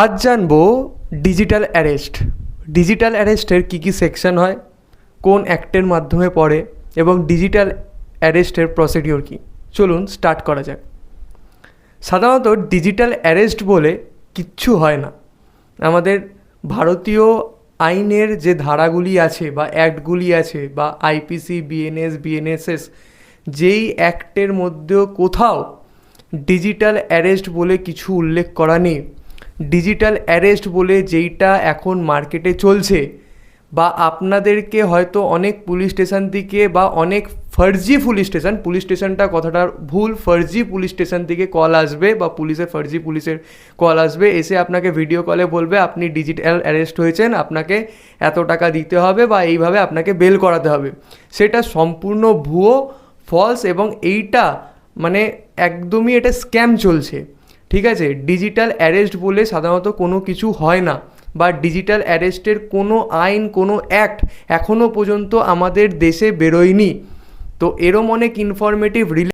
আজ জানবো digital arrest. Digital অ্যারেস্টের কী কী section হয়, কোন অ্যাক্টের মাধ্যমে পড়ে এবং ডিজিটাল অ্যারেস্টের প্রসিডিওর কী। চলুন স্টার্ট করা যাক। সাধারণত ডিজিটাল অ্যারেস্ট বলে কিচ্ছু হয় না। আমাদের ভারতীয় আইনের যে ধারাগুলি আছে বা অ্যাক্টগুলি আছে বা আইপিসি, বিএনএস, বিএনএসএস, যেই অ্যাক্টের মধ্যেও কোথাও ডিজিটাল অ্যারেস্ট বলে কিছু উল্লেখ করা নেই। ডিজিটাল অ্যারেস্ট বলে যেইটা এখন মার্কেটে চলছে বা আপনাদেরকে হয়তো অনেক পুলিশ স্টেশন থেকে বা অনেক ফার্জি পুলিশ স্টেশনটা কথাটা ভুল, ফার্জি পুলিশ স্টেশন থেকে কল আসবে বা ফার্জি পুলিশের কল আসবে, এসে আপনাকে ভিডিও কলে বলবে আপনি ডিজিটাল অ্যারেস্ট হয়েছেন, আপনাকে এত টাকা দিতে হবে বা এইভাবে আপনাকে বেল করাতে হবে। সেটা সম্পূর্ণ ভুয়ো, ফলস, এবং এইটা মানে একদমই এটা স্ক্যাম চলছে। ঠিক আছে, ডিজিটাল অ্যারেস্ট বলে সাধারণত কোনো কিছু হয় না বা ডিজিটাল অ্যারেস্টের কোনো আইন, কোনো অ্যাক্ট এখনও পর্যন্ত আমাদের দেশে বেরোয়নি। তো এরম অনেক ইনফরমেটিভ